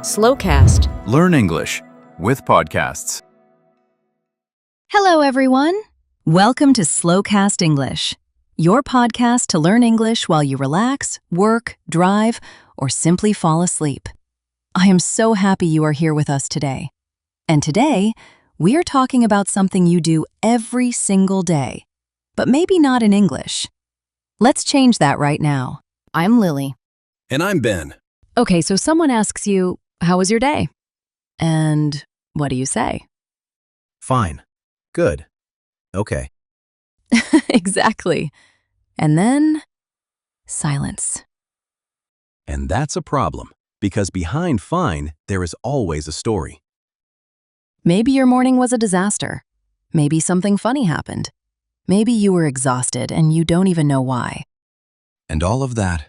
Slowcast. Learn English with podcasts. Hello, everyone. Welcome to Slowcast English, your podcast to learn English while you relax, work, drive, or simply fall asleep. I am so happy you are here with us today. And today, we are talking about something you do every single day, but maybe not in English. Let's change that right now. I'm Lily. And I'm Ben. Okay, so someone asks you, how was your day? And what do you say? Fine. Good. Okay. Exactly. And then, silence. And that's a problem, because behind fine, there is always a story. Maybe your morning was a disaster. Maybe something funny happened. Maybe you were exhausted and you don't even know why. And all of that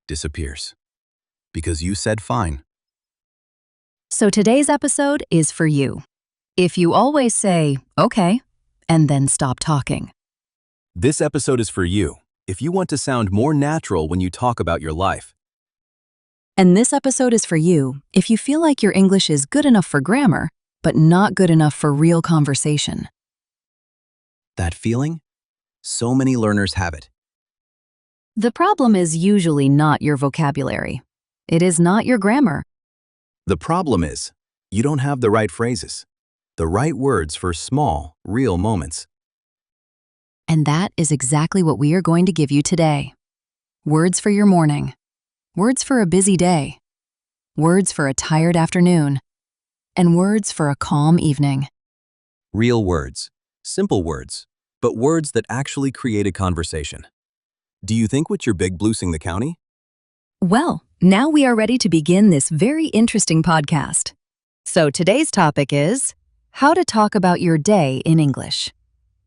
disappears. Because you said fine. So today's episode is for you. If you always say, okay, and then stop talking. This episode is for you, if you want to sound more natural when you talk about your life. And this episode is for you if you feel like your English is good enough for grammar, but not good enough for real conversation. That feeling? So many learners have it. The problem is usually not your vocabulary. It is not your grammar. The problem is, you don't have the right phrases, the right words for small, real moments. And that is exactly what we are going to give you today. Words for your morning. Words for a busy day. Words for a tired afternoon. And words for a calm evening. Real words, simple words, but words that actually create a conversation. Do you think what you're big bluesing the county? Well, now we are ready to begin this very interesting podcast. So today's topic is how to talk about your day in English.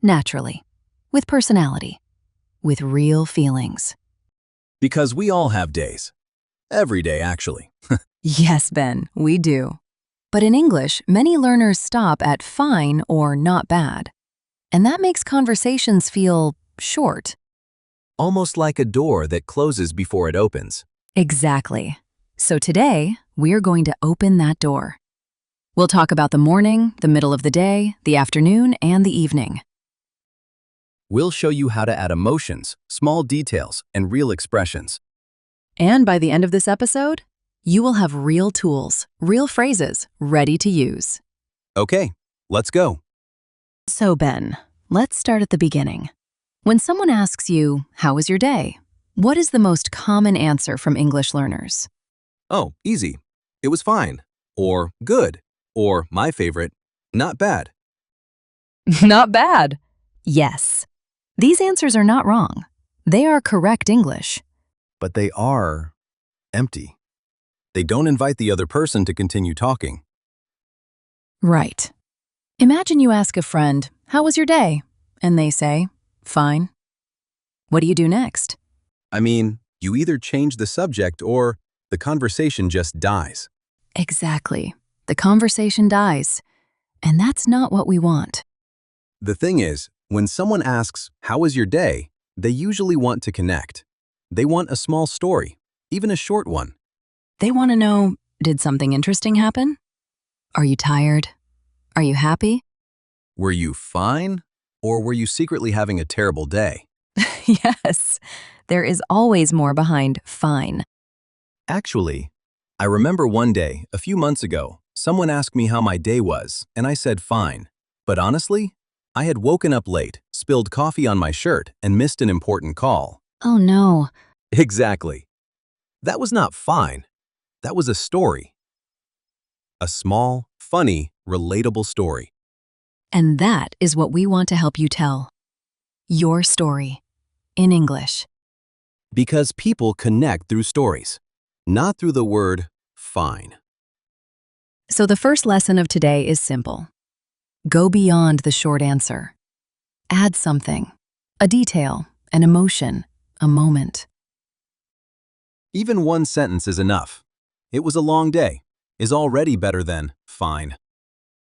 Naturally, with personality, with real feelings. Because we all have days. Every day, actually. Yes, Ben, we do. But in English, many learners stop at fine or not bad. And that makes conversations feel short. Almost like a door that closes before it opens. Exactly. So today, we're going to open that door. We'll talk about the morning, the middle of the day, the afternoon, and the evening. We'll show you how to add emotions, small details, and real expressions. And by the end of this episode, you will have real tools, real phrases, ready to use. Okay, let's go. So Ben, let's start at the beginning. When someone asks you, how was your day? What is the most common answer from English learners? Oh, easy. It was fine. Or good. Or my favorite, not bad. Not bad. Yes. These answers are not wrong. They are correct English. But they are empty. They don't invite the other person to continue talking. Right. Imagine you ask a friend, how was your day? And they say, fine. What do you do next? I mean, you either change the subject or the conversation just dies. Exactly. The conversation dies. And that's not what we want. The thing is, when someone asks, how was your day? They usually want to connect. They want a small story, even a short one. They want to know, did something interesting happen? Are you tired? Are you happy? Were you fine? Or were you secretly having a terrible day? Yes, there is always more behind fine. Actually, I remember one day, a few months ago, someone asked me how my day was, and I said fine. But honestly, I had woken up late, spilled coffee on my shirt, and missed an important call. Oh no. Exactly. That was not fine. That was a story. A small, funny, relatable story. And that is what we want to help you tell. Your story. In English. Because people connect through stories, not through the word fine. So the first lesson of today is simple. Go beyond the short answer. Add something, a detail, an emotion, a moment. Even one sentence is enough. It was a long day is already better than fine.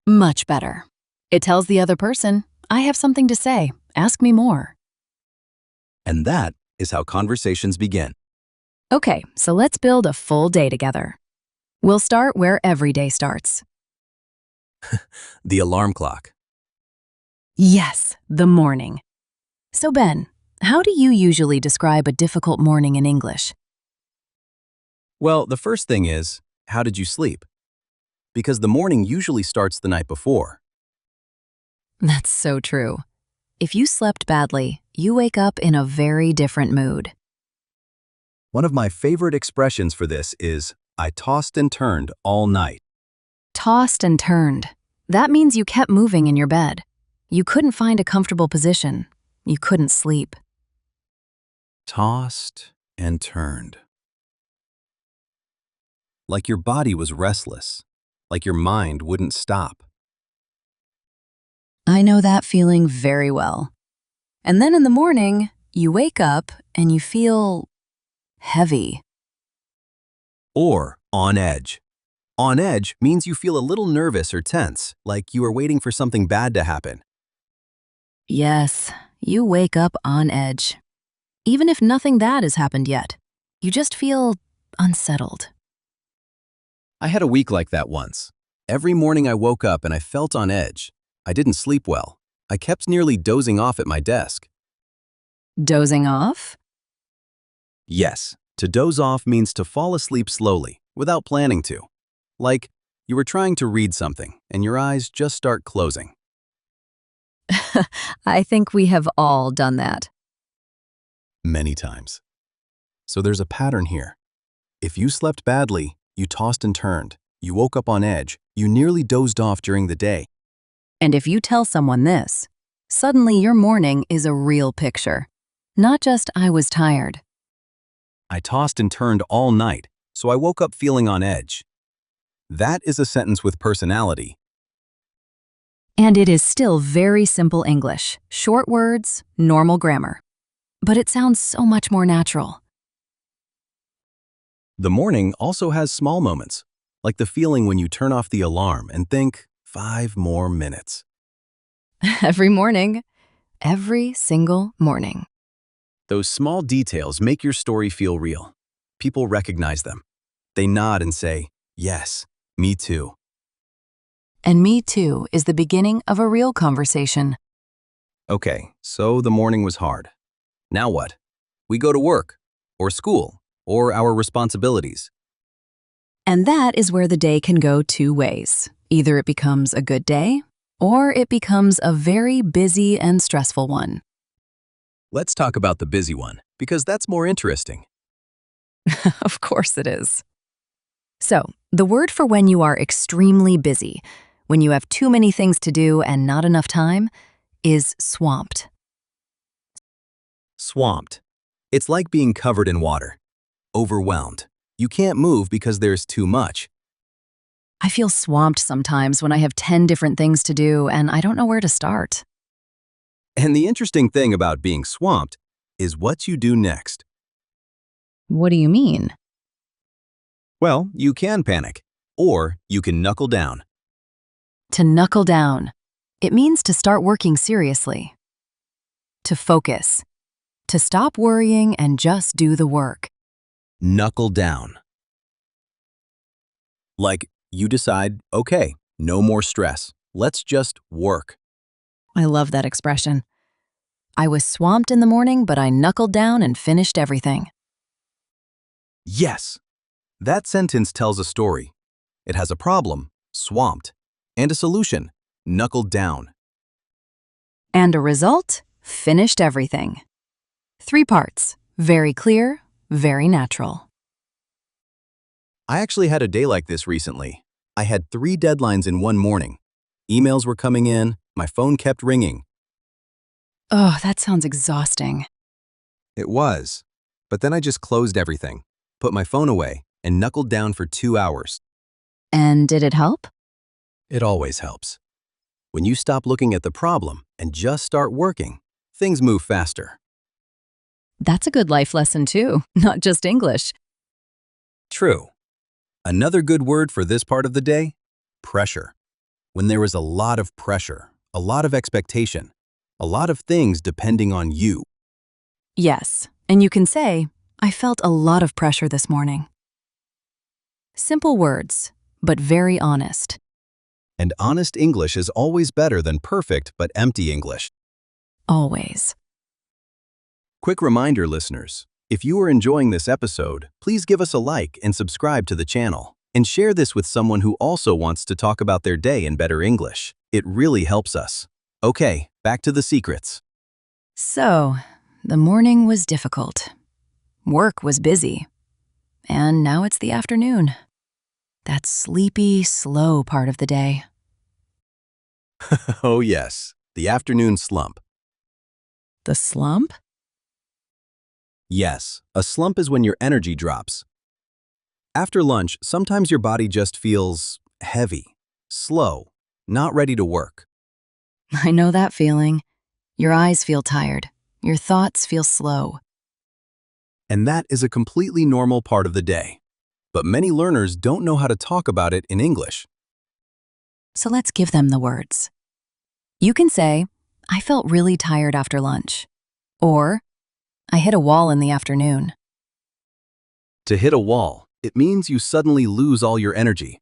Much better. It tells the other person, I have something to say. Ask me more. And that is how conversations begin. Okay, so let's build a full day together. We'll start where every day starts. The alarm clock. Yes, the morning. So Ben, how do you usually describe a difficult morning in English? Well, the first thing is, how did you sleep? Because the morning usually starts the night before. That's so true. If you slept badly, you wake up in a very different mood. One of my favorite expressions for this is, I tossed and turned all night. Tossed and turned. That means you kept moving in your bed. You couldn't find a comfortable position. You couldn't sleep. Tossed and turned. Like your body was restless, like your mind wouldn't stop. I know that feeling very well. And then in the morning, you wake up and you feel heavy. Or on edge. On edge means you feel a little nervous or tense, like you are waiting for something bad to happen. Yes, you wake up on edge. Even if nothing bad has happened yet, you just feel unsettled. I had a week like that once. Every morning I woke up and I felt on edge. I didn't sleep well. I kept nearly dozing off at my desk. Dozing off? Yes, to doze off means to fall asleep slowly, without planning to. Like, you were trying to read something and your eyes just start closing. I think we have all done that. Many times. So there's a pattern here. If you slept badly, you tossed and turned, you woke up on edge, you nearly dozed off during the day. And if you tell someone this, suddenly your morning is a real picture. Not just I was tired. I tossed and turned all night, so I woke up feeling on edge. That is a sentence with personality. And it is still very simple English, short words, normal grammar. But it sounds so much more natural. The morning also has small moments, like the feeling when you turn off the alarm and think, 5 more minutes. Every morning. Every single morning. Those small details make your story feel real. People recognize them. They nod and say, yes, me too. And me too is the beginning of a real conversation. Okay, so the morning was hard. Now what? We go to work, or school, or our responsibilities. And that is where the day can go two ways. Either it becomes a good day, or it becomes a very busy and stressful one. Let's talk about the busy one, because that's more interesting. Of course it is. So, the word for when you are extremely busy, when you have too many things to do and not enough time, is swamped. Swamped. It's like being covered in water. Overwhelmed. You can't move because there's too much. I feel swamped sometimes when I have 10 different things to do and I don't know where to start. And the interesting thing about being swamped is what you do next. What do you mean? Well, you can panic, or you can knuckle down. To knuckle down. It means to start working seriously. To focus. To stop worrying and just do the work. Knuckle down. Like, you decide, okay, no more stress. Let's just work. I love that expression. I was swamped in the morning, but I knuckled down and finished everything. Yes. That sentence tells a story. It has a problem, swamped, and a solution, knuckled down. And a result, finished everything. 3 parts, very clear, very natural. I actually had a day like this recently. I had 3 deadlines in one morning. Emails were coming in, my phone kept ringing. Oh, that sounds exhausting. It was. But then I just closed everything, put my phone away, and knuckled down for 2 hours. And did it help? It always helps. When you stop looking at the problem and just start working, things move faster. That's a good life lesson too, not just English. True. Another good word for this part of the day? Pressure. When there is a lot of pressure, a lot of expectation, a lot of things depending on you. Yes, and you can say, I felt a lot of pressure this morning. Simple words, but very honest. And honest English is always better than perfect but empty English. Always. Quick reminder, listeners, if you are enjoying this episode, please give us a like and subscribe to the channel. And share this with someone who also wants to talk about their day in better English. It really helps us. Okay, back to the secrets. So, the morning was difficult. Work was busy. And now it's the afternoon. That sleepy, slow part of the day. Oh yes, the afternoon slump. The slump? Yes, a slump is when your energy drops. After lunch, sometimes your body just feels heavy, slow, not ready to work. I know that feeling. Your eyes feel tired. Your thoughts feel slow. And that is a completely normal part of the day. But many learners don't know how to talk about it in English. So let's give them the words. You can say, I felt really tired after lunch. Or, I hit a wall in the afternoon. To hit a wall, it means you suddenly lose all your energy.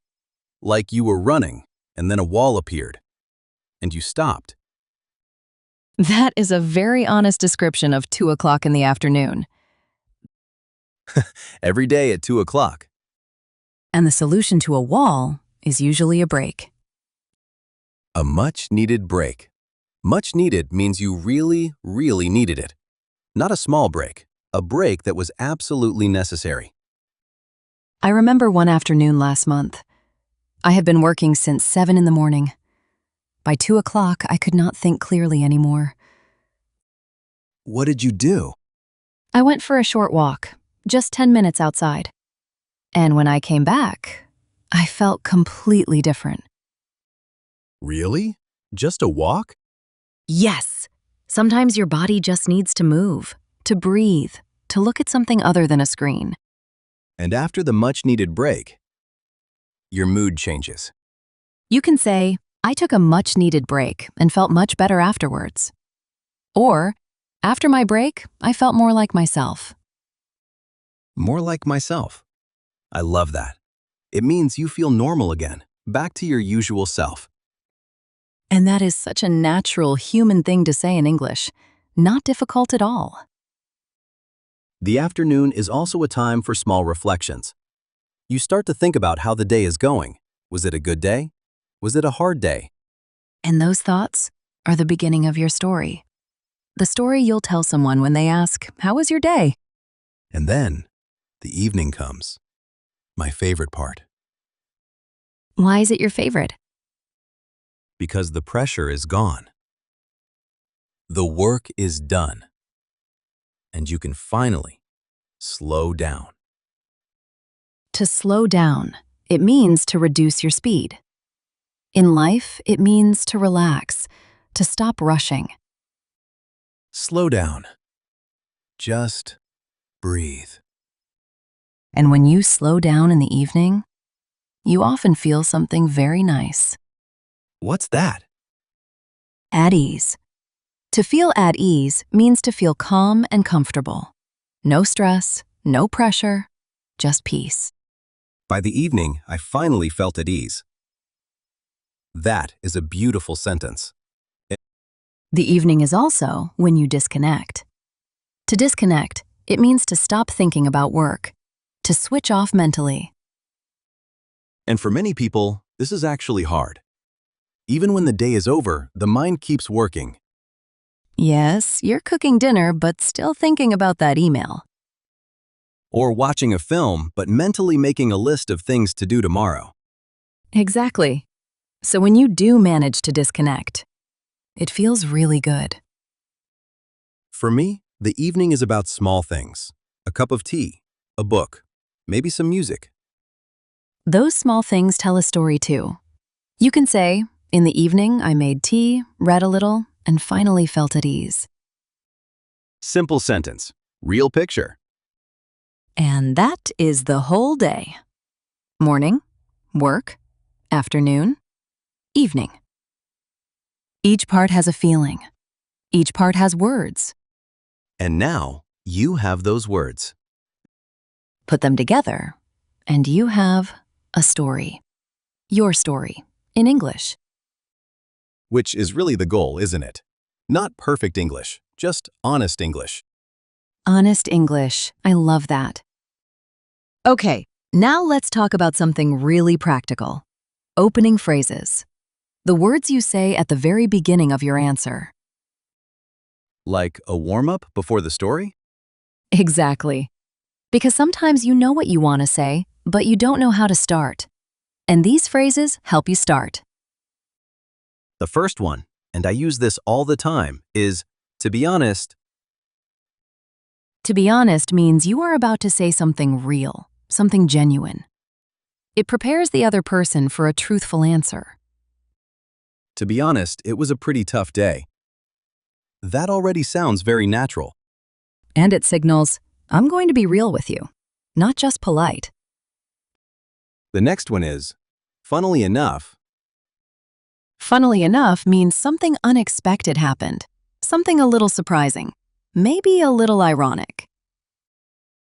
Like you were running, and then a wall appeared. And you stopped. That is a very honest description of 2 o'clock in the afternoon. Every day at 2 o'clock. And the solution to a wall is usually a break. A much-needed break. Much needed means you really, really needed it. Not a small break, a break that was absolutely necessary. I remember one afternoon last month. I had been working since 7 in the morning. By 2 o'clock, I could not think clearly anymore. What did you do? I went for a short walk, just 10 minutes outside. And when I came back, I felt completely different. Really? Just a walk? Yes, sometimes your body just needs to move, to breathe, to look at something other than a screen. And after the much-needed break, your mood changes. You can say, I took a much-needed break and felt much better afterwards. Or, after my break, I felt more like myself. More like myself. I love that. It means you feel normal again, back to your usual self. And that is such a natural human thing to say in English, not difficult at all. The afternoon is also a time for small reflections. You start to think about how the day is going. Was it a good day? Was it a hard day? And those thoughts are the beginning of your story. The story you'll tell someone when they ask, how was your day? And then, the evening comes. My favorite part. Why is it your favorite? Because the pressure is gone. The work is done. And you can finally slow down. To slow down, it means to reduce your speed. In life, it means to relax, to stop rushing. Slow down. Just breathe. And when you slow down in the evening, you often feel something very nice. What's that? At ease. To feel at ease means to feel calm and comfortable. No stress, no pressure, just peace. By the evening, I finally felt at ease. That is a beautiful sentence. The evening is also when you disconnect. To disconnect, it means to stop thinking about work, to switch off mentally. And for many people, this is actually hard. Even when the day is over, the mind keeps working. Yes, you're cooking dinner, but still thinking about that email. Or watching a film, but mentally making a list of things to do tomorrow. Exactly. So when you do manage to disconnect, it feels really good. For me, the evening is about small things. A cup of tea, a book, maybe some music. Those small things tell a story too. You can say, in the evening, I made tea, read a little, and finally felt at ease. Simple sentence, real picture. And that is the whole day. Morning, work, afternoon, evening. Each part has a feeling. Each part has words. And now, you have those words. Put them together, and you have a story. Your story, in English. Which is really the goal, isn't it? Not perfect English, just honest English. Honest English. I love that. Okay, now let's talk about something really practical. Opening phrases. The words you say at the very beginning of your answer. Like a warm-up before the story? Exactly. Because sometimes you know what you want to say, but you don't know how to start. And these phrases help you start. The first one, and I use this all the time, is, to be honest. To be honest means you are about to say something real, something genuine. It prepares the other person for a truthful answer. To be honest, it was a pretty tough day. That already sounds very natural. And it signals, I'm going to be real with you, not just polite. The next one is, funnily enough. Funnily enough means something unexpected happened, something a little surprising, maybe a little ironic.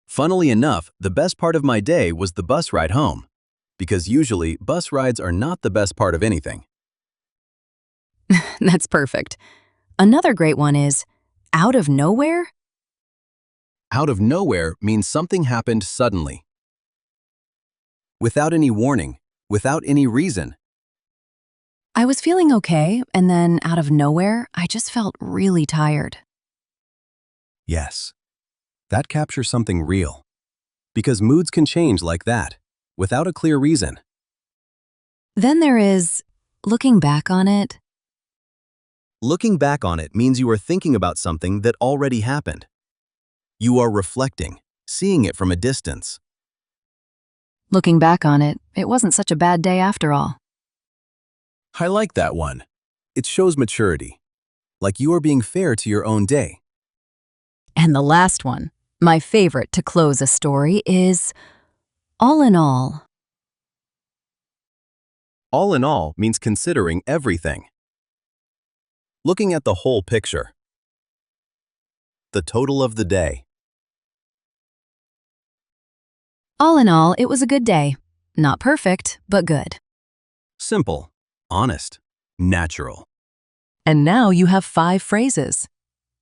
Funnily enough, the best part of my day was the bus ride home. Because usually, bus rides are not the best part of anything. That's perfect. Another great one is, out of nowhere? Out of nowhere means something happened suddenly. Without any warning, without any reason. I was feeling okay, and then out of nowhere, I just felt really tired. Yes, that captures something real. Because moods can change like that, without a clear reason. Then there is, looking back on it. Looking back on it means you are thinking about something that already happened. You are reflecting, seeing it from a distance. Looking back on it, it wasn't such a bad day after all. I like that one. It shows maturity, like you are being fair to your own day. And the last one, my favorite to close a story, is, all in all. All in all means considering everything. Looking at the whole picture. The total of the day. All in all, it was a good day. Not perfect, but good. Simple, honest, natural. And now you have 5 phrases.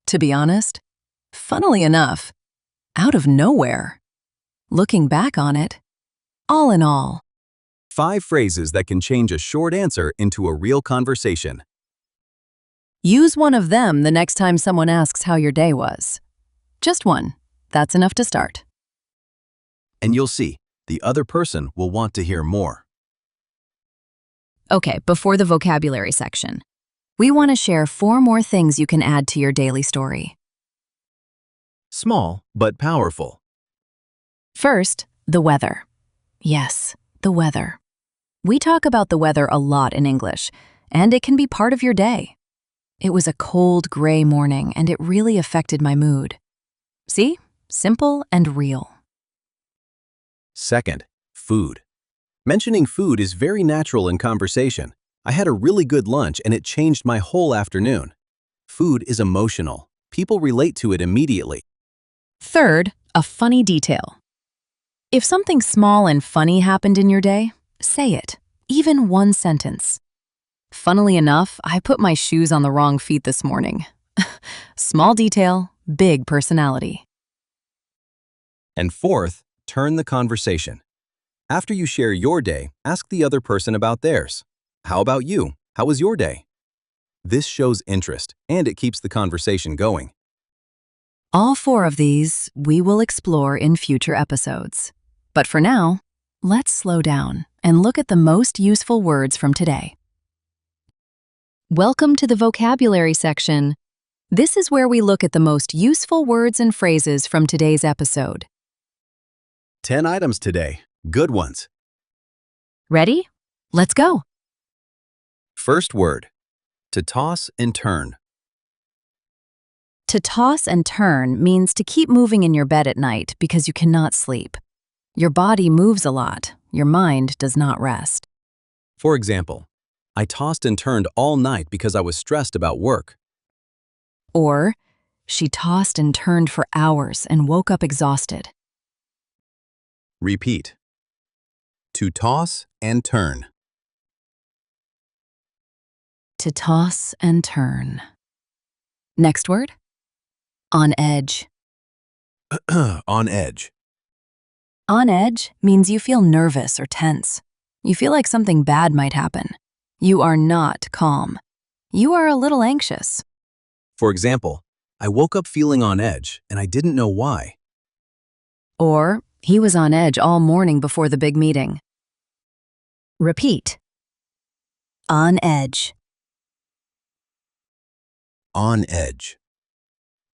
To be honest, funnily enough, out of nowhere, looking back on it, all in all. 5 phrases that can change a short answer into a real conversation. Use one of them the next time someone asks how your day was. Just one. That's enough to start. And you'll see, the other person will want to hear more. Okay, before the vocabulary section, we want to share 4 more things you can add to your daily story. Small, but powerful. First, the weather. Yes, the weather. We talk about the weather a lot in English, and it can be part of your day. It was a cold, gray morning, and it really affected my mood. See? Simple and real. Second, food. Mentioning food is very natural in conversation. I had a really good lunch and it changed my whole afternoon. Food is emotional. People relate to it immediately. Third, a funny detail. If something small and funny happened in your day, say it, even one sentence. Funnily enough, I put my shoes on the wrong feet this morning. Small detail, big personality. And fourth, turn the conversation. After you share your day, ask the other person about theirs. How about you? How was your day? This shows interest, and it keeps the conversation going. All 4 of these we will explore in future episodes. But for now, let's slow down and look at the most useful words from today. Welcome to the vocabulary section. This is where we look at the most useful words and phrases from today's episode. 10 items today. Good ones. Ready? Let's go. First word, to toss and turn. To toss and turn means to keep moving in your bed at night because you cannot sleep. Your body moves a lot. Your mind does not rest. For example, I tossed and turned all night because I was stressed about work. Or, she tossed and turned for hours and woke up exhausted. Repeat. To toss and turn. To toss and turn. Next word. On edge. On edge. On edge means you feel nervous or tense. You feel like something bad might happen. You are not calm. You are a little anxious. For example, I woke up feeling on edge and I didn't know why. Or, he was on edge all morning before the big meeting. Repeat. On edge. On edge.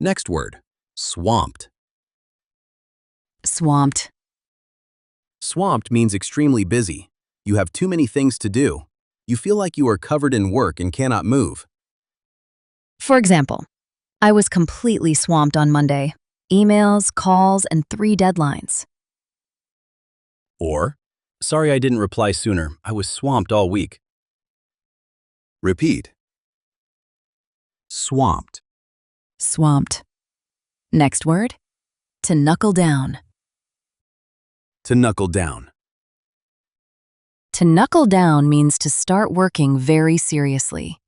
Next word. Swamped. Swamped. Swamped means extremely busy. You have too many things to do. You feel like you are covered in work and cannot move. For example, I was completely swamped on Monday. Emails, calls, and 3 deadlines. Or, sorry I didn't reply sooner. I was swamped all week. Repeat. Swamped. Swamped. Next word. To knuckle down. To knuckle down. To knuckle down means to start working very seriously.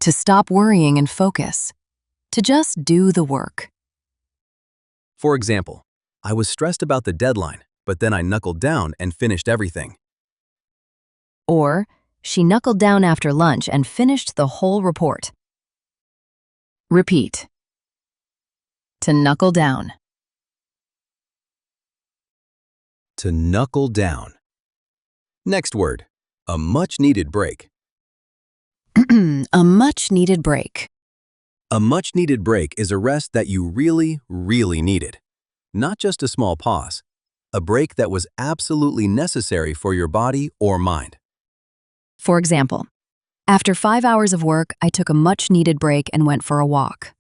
To stop worrying and focus. To just do the work. For example, I was stressed about the deadline, but then I knuckled down and finished everything. Or, she knuckled down after lunch and finished the whole report. Repeat. To knuckle down. To knuckle down. Next word. A much-needed break. A much-needed break. A much-needed break is a rest that you really, really needed. Not just a small pause. A break that was absolutely necessary for your body or mind. For example, after 5 hours of work, I took a much-needed break and went for a walk.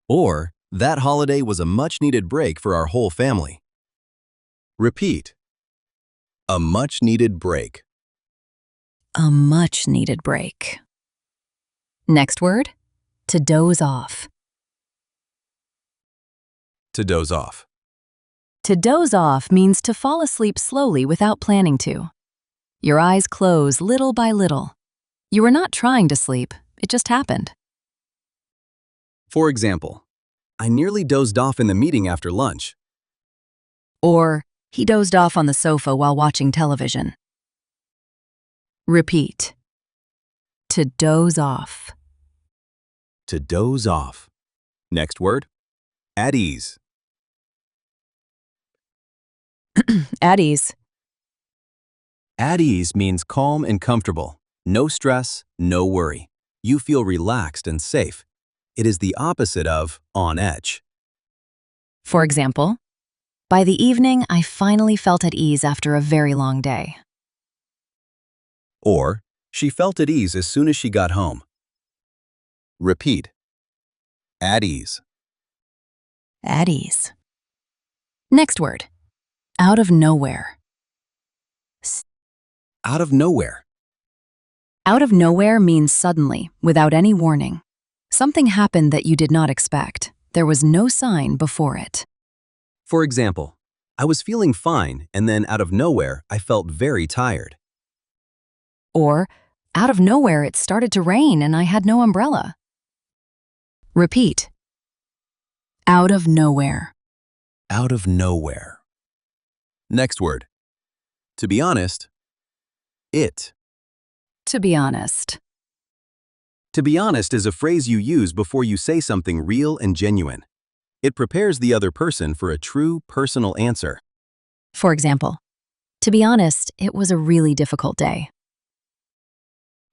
Or, that holiday was a much-needed break for our whole family. Repeat. A much-needed break. A much-needed break. Next word. To doze off. To doze off. To doze off means to fall asleep slowly without planning to. Your eyes close little by little. You were not trying to sleep, it just happened. For example, I nearly dozed off in the meeting after lunch. Or, he dozed off on the sofa while watching television. Repeat. To doze off. To doze off. Next word. At ease. At ease. At ease means calm and comfortable. No stress, no worry. You feel relaxed and safe. It is the opposite of on edge. For example, by the evening, I finally felt at ease after a very long day. Or, she felt at ease as soon as she got home. Repeat. At ease. At ease. Next word. Out of nowhere. Out of nowhere. Out of nowhere means suddenly, without any warning. Something happened that you did not expect. There was no sign before it. For example, I was feeling fine and then out of nowhere I felt very tired. Or, out of nowhere it started to rain and I had no umbrella. Repeat. Out of nowhere. Out of nowhere. Next word. To be honest. It. To be honest. To be honest is a phrase you use before you say something real and genuine. It prepares the other person for a true, personal answer. For example, to be honest, it was a really difficult day.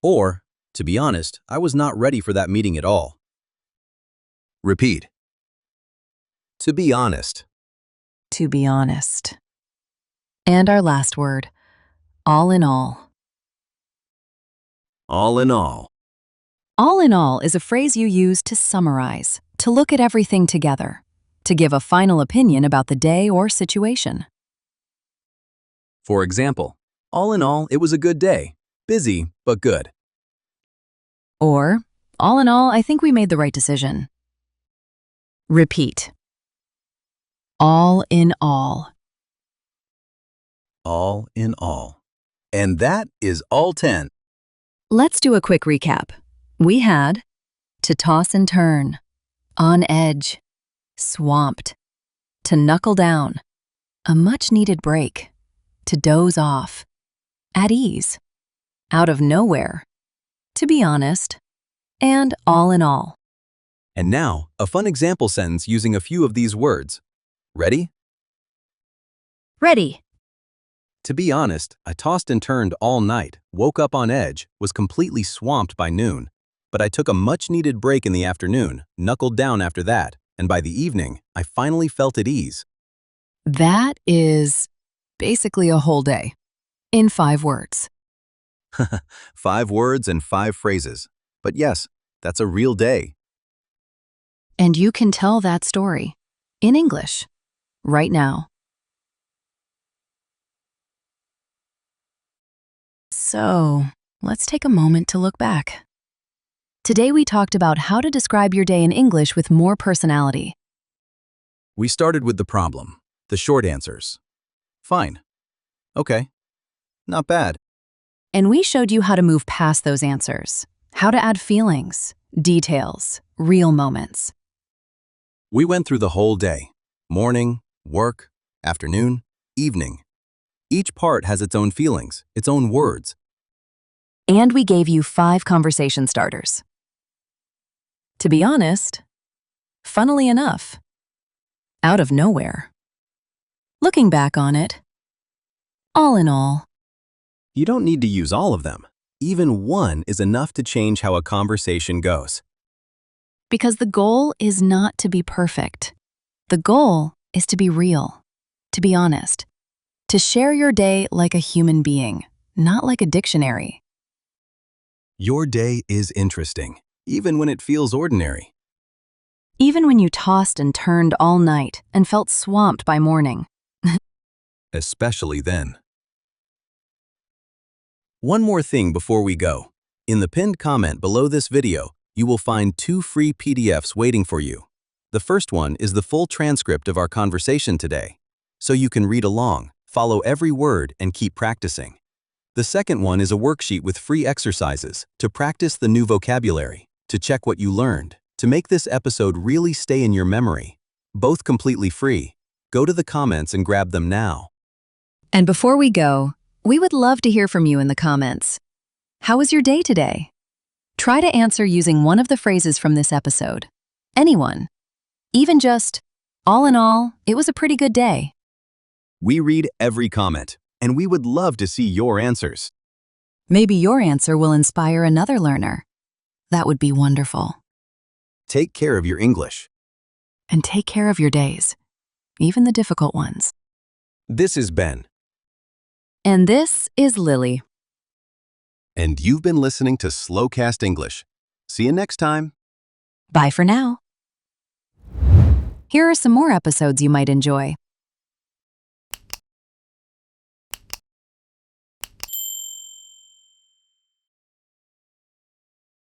Or, to be honest, I was not ready for that meeting at all. Repeat. To be honest. To be honest. And our last word, all in all. All in all. All in all is a phrase you use to summarize, to look at everything together, to give a final opinion about the day or situation. For example, all in all, it was a good day. Busy, but good. Or, all in all, I think we made the right decision. Repeat. All in all. all in all. And that is all 10. Let's do a quick recap. We had to toss and turn, on edge, swamped, to knuckle down, a much-needed break, to doze off, at ease, out of nowhere, to be honest, and all in all. And now, a fun example sentence using a few of these words. Ready? Ready. To be honest, I tossed and turned all night, woke up on edge, was completely swamped by noon. But I took a much-needed break in the afternoon, knuckled down after that, and by the evening, I finally felt at ease. That is basically a whole day, in 5 words. 5 words and 5 phrases. But yes, that's a real day. And you can tell that story in English right now. So, let's take a moment to look back. Today we talked about how to describe your day in English with more personality. We started with the problem, the short answers. Fine. Okay. Not bad. And we showed you how to move past those answers, how to add feelings, details, real moments. We went through the whole day. Morning, work, afternoon, evening. Each part has its own feelings, its own words. And we gave you 5 conversation starters. To be honest, funnily enough, out of nowhere. Looking back on it, all in all. You don't need to use all of them. Even one is enough to change how a conversation goes. Because the goal is not to be perfect. The goal is to be real, to be honest, to share your day like a human being, not like a dictionary. Your day is interesting, even when it feels ordinary. Even when you tossed and turned all night and felt swamped by morning. Especially then. One more thing before we go. In the pinned comment below this video, you will find 2 free PDFs waiting for you. The first one is the full transcript of our conversation today, so you can read along, follow every word, and keep practicing. The second one is a worksheet with free exercises to practice the new vocabulary, to check what you learned, to make this episode really stay in your memory. Both completely free. Go to the comments and grab them now. And before we go, we would love to hear from you in the comments. How was your day today? Try to answer using one of the phrases from this episode. Anyone. Even just, all in all, it was a pretty good day. We read every comment, and we would love to see your answers. Maybe your answer will inspire another learner. That would be wonderful. Take care of your English. And take care of your days, even the difficult ones. This is Ben. And this is Lily. And you've been listening to Slowcast English. See you next time. Bye for now. Here are some more episodes you might enjoy.